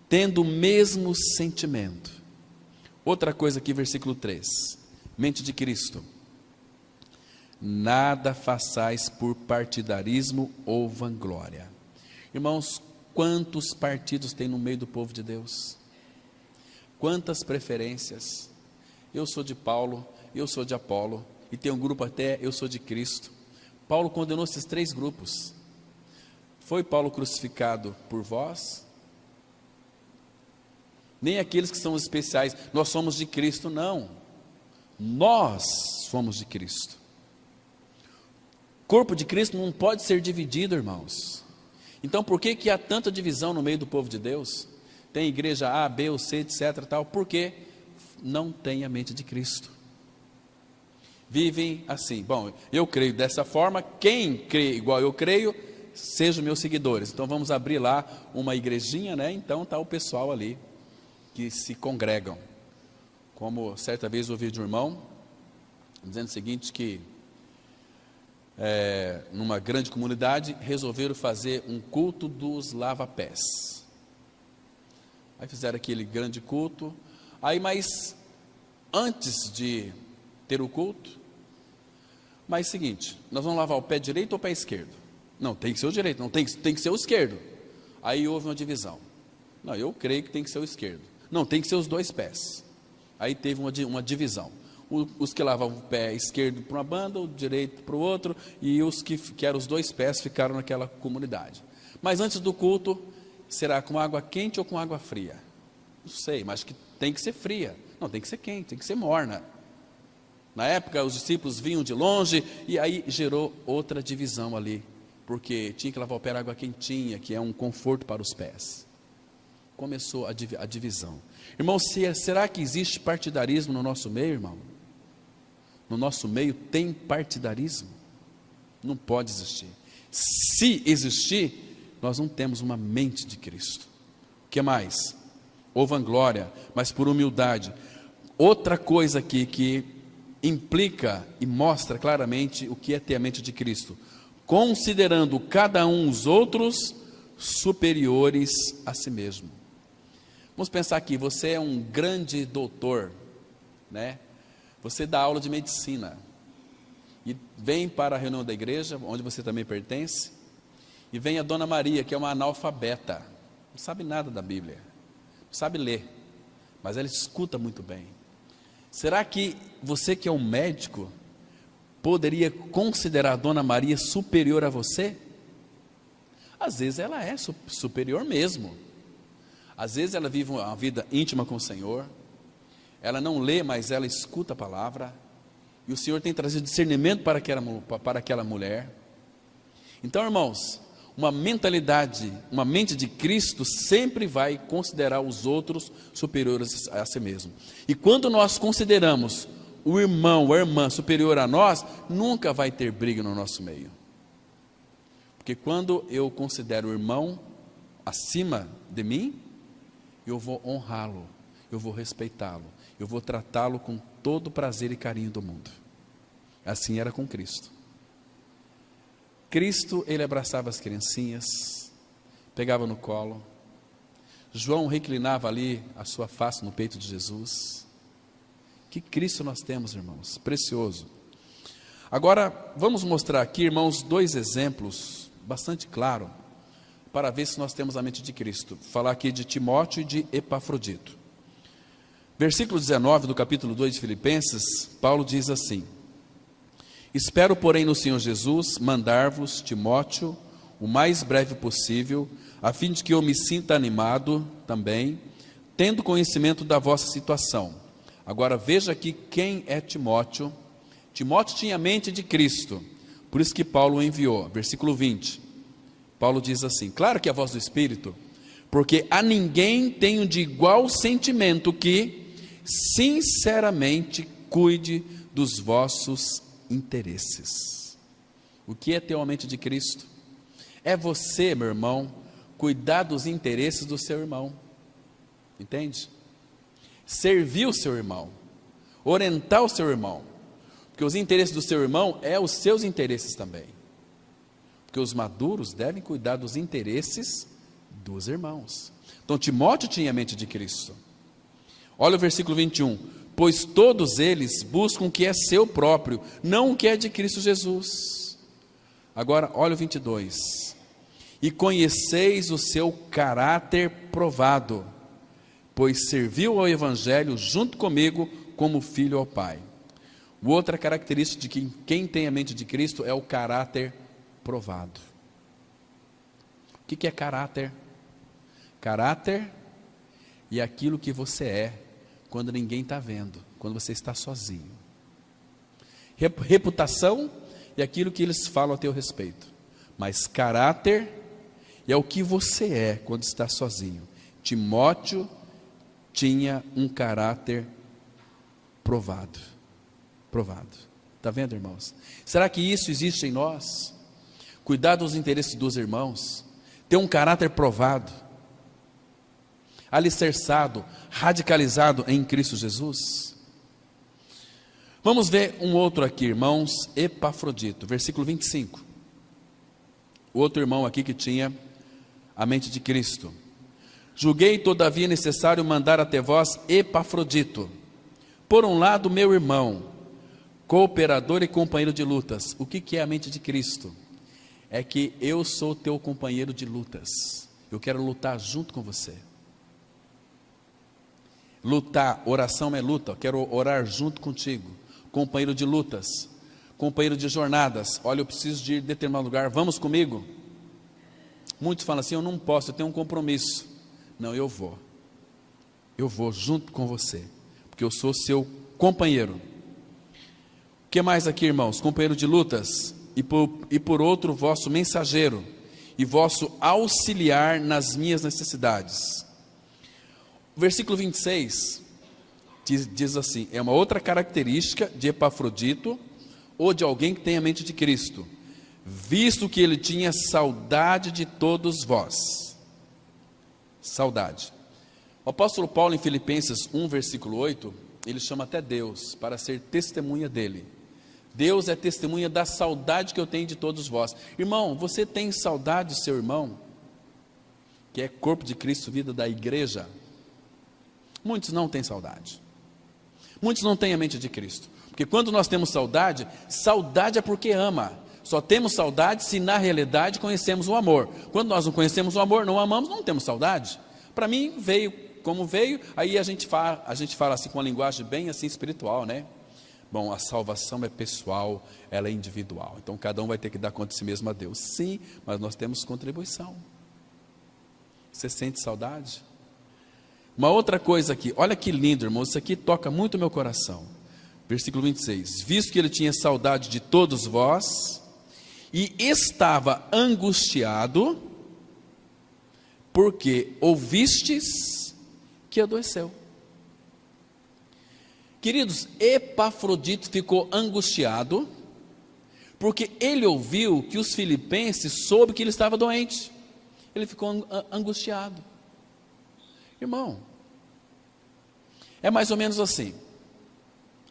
Tendo o mesmo sentimento. Outra coisa aqui, versículo 3. Mente de Cristo. Nada façais por partidarismo ou vanglória. Irmãos, quantos partidos tem no meio do povo de Deus? Quantas preferências? Eu sou de Paulo, eu sou de Apolo, e tem um grupo até, eu sou de Cristo. Paulo condenou esses 3 grupos. Foi Paulo crucificado por vós? Nem aqueles que são especiais, nós somos de Cristo, não. Nós somos de Cristo. Corpo de Cristo não pode ser dividido, irmãos. Então por que há tanta divisão no meio do povo de Deus? Tem igreja A, B ou C, etc. Tal, porque não tem a mente de Cristo. Vivem assim: bom, eu creio dessa forma, quem crê igual eu creio, sejam meus seguidores. Então vamos abrir lá uma igrejinha, né? Então está o pessoal ali que se congregam. Como certa vez ouvi de um irmão dizendo o seguinte, que numa grande comunidade resolveram fazer um culto dos lava-pés. Aí fizeram aquele grande culto. Aí, mas antes de ter o culto, mas seguinte, nós vamos lavar o pé direito ou o pé esquerdo? Não, tem que ser o direito, não tem que ser o esquerdo. Aí houve uma divisão. Não, eu creio que tem que ser o esquerdo. Não, tem que ser os 2 pés. Aí teve uma divisão. Os que lavavam o pé esquerdo para uma banda, o direito para o outro, e os que eram os 2 pés ficaram naquela comunidade. Mas antes do culto, será com água quente ou com água fria? Não sei, mas que tem que ser fria. Não, tem que ser quente, tem que ser morna. Na época, os discípulos vinham de longe, e aí gerou outra divisão ali, porque tinha que lavar o pé na água quentinha, que é um conforto para os pés. Começou a divisão. Irmão, será que existe partidarismo no nosso meio, irmão? No nosso meio tem partidarismo? Não pode existir. Se existir, nós não temos uma mente de Cristo. O que mais? Ou vanglória, mas por humildade. Outra coisa aqui que implica e mostra claramente o que é ter a mente de Cristo: considerando cada um os outros superiores a si mesmo. Vamos pensar aqui, você é um grande doutor, né? Você dá aula de medicina, e vem para a reunião da igreja, onde você também pertence, e vem a Dona Maria, que é uma analfabeta, não sabe nada da Bíblia, não sabe ler, mas ela escuta muito bem. Será que você, que é um médico, poderia considerar a Dona Maria superior a você? Às vezes ela é superior mesmo. Às vezes ela vive uma vida íntima com o Senhor, ela não lê, mas ela escuta a palavra, e o Senhor tem trazido discernimento para aquela mulher. Então, irmãos, uma mentalidade, uma mente de Cristo sempre vai considerar os outros superiores a si mesmo. E quando nós consideramos o irmão ou a irmã superior a nós, nunca vai ter briga no nosso meio. Porque quando eu considero o irmão acima de mim, eu vou honrá-lo, eu vou respeitá-lo, eu vou tratá-lo com todo o prazer e carinho do mundo. Assim era com Cristo. Cristo, ele abraçava as criancinhas, pegava no colo. João reclinava ali a sua face no peito de Jesus. Que Cristo nós temos, irmãos, precioso. Agora, vamos mostrar aqui, irmãos, 2 exemplos bastante claros, para ver se nós temos a mente de Cristo. Falar aqui de Timóteo e de Epafrodito. Versículo 19 do capítulo 2 de Filipenses, Paulo diz assim: espero, porém, no Senhor Jesus, mandar-vos Timóteo o mais breve possível, a fim de que eu me sinta animado também, tendo conhecimento da vossa situação. Agora veja aqui quem é Timóteo. Timóteo tinha a mente de Cristo, por isso que Paulo o enviou. Versículo 20, Paulo diz assim: claro que é a voz do Espírito, porque a ninguém tenho de igual sentimento que, sinceramente, cuide dos vossos interesses. O que é ter uma mente de Cristo? É você, meu irmão, cuidar dos interesses do seu irmão. Entende? Servir o seu irmão, orientar o seu irmão, porque os interesses do seu irmão é os seus interesses também, porque os maduros devem cuidar dos interesses dos irmãos. Então Timóteo tinha a mente de Cristo. Olha o versículo 21, pois todos eles buscam o que é seu próprio, não o que é de Cristo Jesus. Agora olha o 22, e conheceis o seu caráter provado, pois serviu ao Evangelho junto comigo como filho ao Pai. Outra característica de quem tem a mente de Cristo é o caráter provado. O que é caráter? Caráter é aquilo que você é quando ninguém está vendo, quando você está sozinho. Reputação é aquilo que eles falam a teu respeito, mas caráter é o que você é quando está sozinho. Timóteo tinha um caráter provado. Está vendo, irmãos? Será que isso existe em nós? Cuidar dos interesses dos irmãos, ter um caráter provado, alicerçado, radicalizado em Cristo Jesus. Vamos ver um outro aqui, irmãos, Epafrodito, versículo 25. O outro irmão aqui que tinha a mente de Cristo. Julguei, todavia, necessário mandar até vós Epafrodito, por um lado, meu irmão, cooperador e companheiro de lutas. O que é a mente de Cristo? É que eu sou teu companheiro de lutas. Eu quero lutar junto com você. Lutar, oração é luta. Eu quero orar junto contigo. Companheiro de lutas, companheiro de jornadas. Olha, eu preciso de ir em determinado lugar, vamos comigo? Muitos falam assim: eu não posso, eu tenho um compromisso. Não, eu vou junto com você, porque eu sou seu companheiro. O que mais aqui, irmãos? Companheiro de lutas, e por outro vosso mensageiro, e vosso auxiliar nas minhas necessidades. O versículo 26 diz assim, é uma outra característica de Epafrodito, ou de alguém que tem a mente de Cristo, visto que ele tinha saudade de todos vós. Saudade. O apóstolo Paulo, em Filipenses 1, versículo 8, ele chama até Deus para ser testemunha dele. Deus é testemunha da saudade que eu tenho de todos vós. Irmão, você tem saudade do seu irmão, que é corpo de Cristo, vida da igreja? Muitos não têm saudade. Muitos não têm a mente de Cristo. Porque quando nós temos saudade, saudade é porque ama. Só temos saudade se na realidade conhecemos o amor. Quando nós não conhecemos o amor, não amamos, não temos saudade. Para mim veio como veio, aí a gente fala assim com uma linguagem bem assim espiritual, né? Bom, a salvação é pessoal, ela é individual. Então cada um vai ter que dar conta de si mesmo a Deus. Sim, mas nós temos contribuição. Você sente saudade? Uma outra coisa aqui, olha que lindo, irmão, isso aqui toca muito o meu coração. Versículo 26, visto que ele tinha saudade de todos vós, e estava angustiado, porque ouvistes que adoeceu. Queridos, Epafrodito ficou angustiado, porque ele ouviu que os filipenses soube que ele estava doente. Ele ficou angustiado. Irmão, é mais ou menos assim,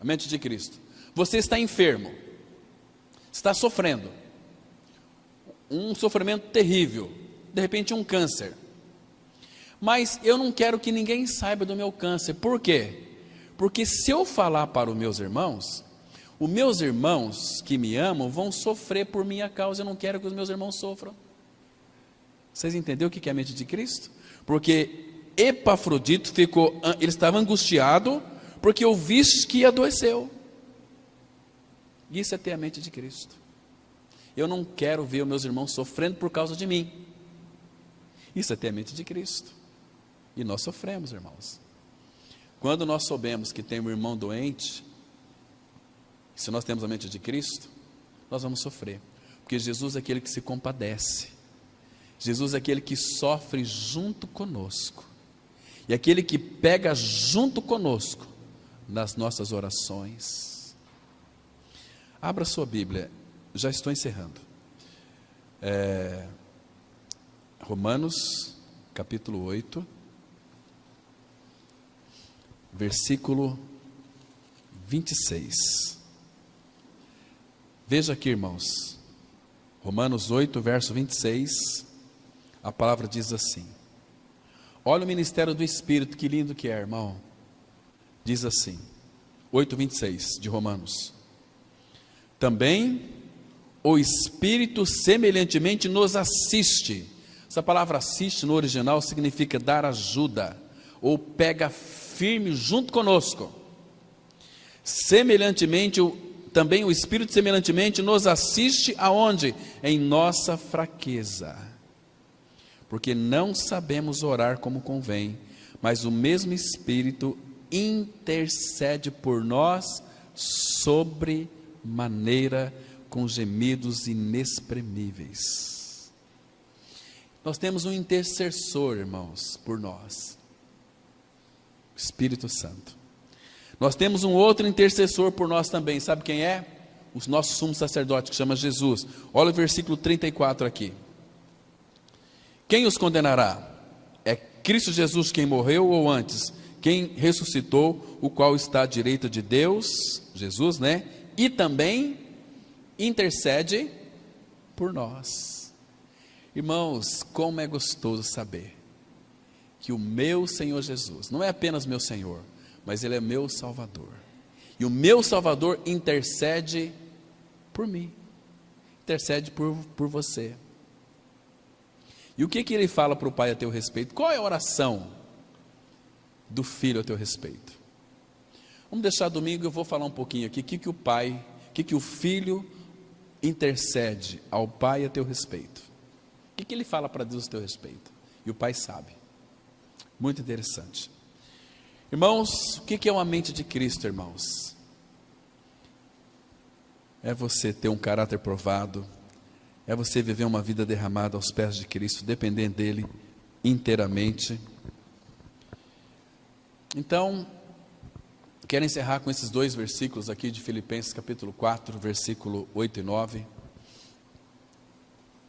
a mente de Cristo. Você está enfermo, está sofrendo, um sofrimento terrível, de repente um câncer. Mas eu não quero que ninguém saiba do meu câncer. Por quê? Porque se eu falar para os meus irmãos que me amam vão sofrer por minha causa. Eu não quero que os meus irmãos sofram. Vocês entenderam o que é a mente de Cristo? Porque Epafrodito ele estava angustiado, porque ouviste que adoeceu. Isso é ter a mente de Cristo. Eu não quero ver os meus irmãos sofrendo por causa de mim. Isso é ter a mente de Cristo. E nós sofremos, irmãos. Quando nós soubemos que tem um irmão doente, se nós temos a mente de Cristo, nós vamos sofrer. Porque Jesus é aquele que se compadece. Jesus é aquele que sofre junto conosco. E aquele que pega junto conosco nas nossas orações. Abra sua Bíblia, já estou encerrando. Romanos, capítulo 8, versículo 26. Veja aqui, irmãos, Romanos 8, verso 26, a palavra diz assim: olha o ministério do Espírito, que lindo que é, irmão. Diz assim, 8:26 de Romanos: também o Espírito semelhantemente nos assiste. Essa palavra assiste no original significa dar ajuda, ou pega firme junto conosco. Semelhantemente, também o Espírito semelhantemente nos assiste aonde? Em nossa fraqueza. Porque não sabemos orar como convém, mas o mesmo Espírito intercede por nós sobremaneira com gemidos inexprimíveis. Nós temos um intercessor, irmãos, por nós, Espírito Santo. Nós temos um outro intercessor por nós também, sabe quem é? O nosso sumo sacerdote, que chama Jesus. Olha o versículo 34 aqui. Quem os condenará? É Cristo Jesus quem morreu, ou antes, quem ressuscitou, o qual está à direita de Deus, Jesus, né? E também intercede por nós. Irmãos, como é gostoso saber que o meu Senhor Jesus, não é apenas meu Senhor, mas Ele é meu Salvador. E o meu Salvador intercede por mim, intercede por você. E o que Ele fala para o Pai a teu respeito? Qual é a oração do Filho a teu respeito? Vamos deixar domingo, eu vou falar um pouquinho aqui, o que o Filho intercede ao Pai a teu respeito. O que Ele fala para Deus a teu respeito? E o Pai sabe. Muito interessante. Irmãos, o que é uma mente de Cristo, irmãos? É você ter um caráter provado, é você viver uma vida derramada aos pés de Cristo, dependendo dEle inteiramente. Então, quero encerrar com esses dois versículos aqui de Filipenses capítulo 4, versículo 8 e 9.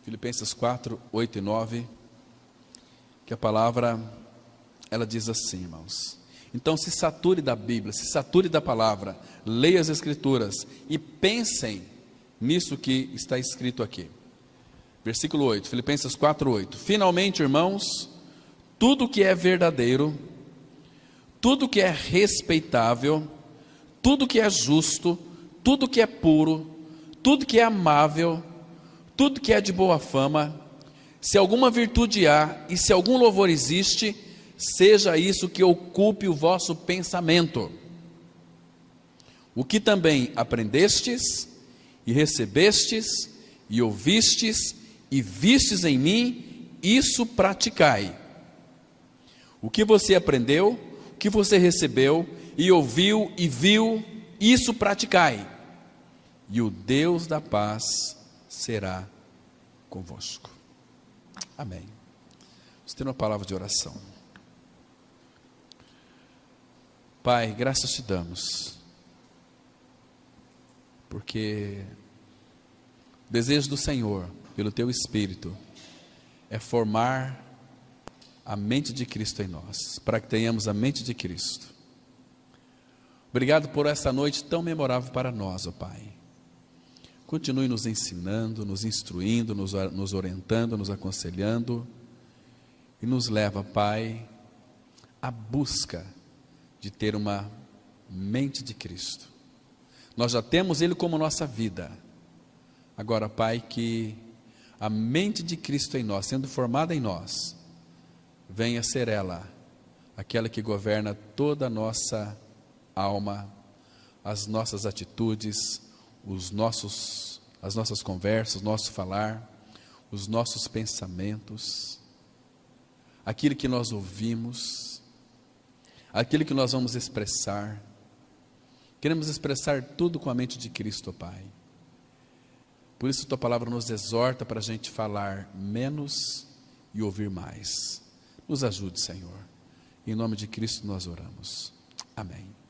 Filipenses 4, 8 e 9, que a palavra, ela diz assim, irmãos: então se sature da Bíblia, se sature da palavra, leia as Escrituras e pensem nisso que está escrito aqui. Versículo 8, Filipenses 4, 8. Finalmente, irmãos, tudo que é verdadeiro, tudo que é respeitável, tudo que é justo, tudo que é puro, tudo que é amável, tudo que é de boa fama, se alguma virtude há e se algum louvor existe, seja isso que ocupe o vosso pensamento. O que também aprendestes e recebestes e ouvistes e vistes em mim, isso praticai. O que você aprendeu, o que você recebeu e ouviu e viu, isso praticai. E o Deus da paz será convosco. Amém. Vamos ter uma palavra de oração. Pai, graças te damos, porque o desejo do Senhor, pelo teu Espírito, é formar a mente de Cristo em nós, para que tenhamos a mente de Cristo. Obrigado por essa noite tão memorável para nós, ó Pai. Continue nos ensinando, nos instruindo, nos orientando, nos aconselhando, e nos leva, Pai, à busca de ter uma mente de Cristo. Nós já temos Ele como nossa vida. Agora, Pai, que a mente de Cristo em nós, sendo formada em nós, venha ser ela, aquela que governa toda a nossa alma, as nossas atitudes, as nossas conversas, o nosso falar, os nossos pensamentos, aquilo que nós ouvimos, aquilo que nós vamos expressar. Queremos expressar tudo com a mente de Cristo, ó Pai. Por isso tua palavra nos exorta para a gente falar menos e ouvir mais. Nos ajude, Senhor. Em nome de Cristo nós oramos. Amém.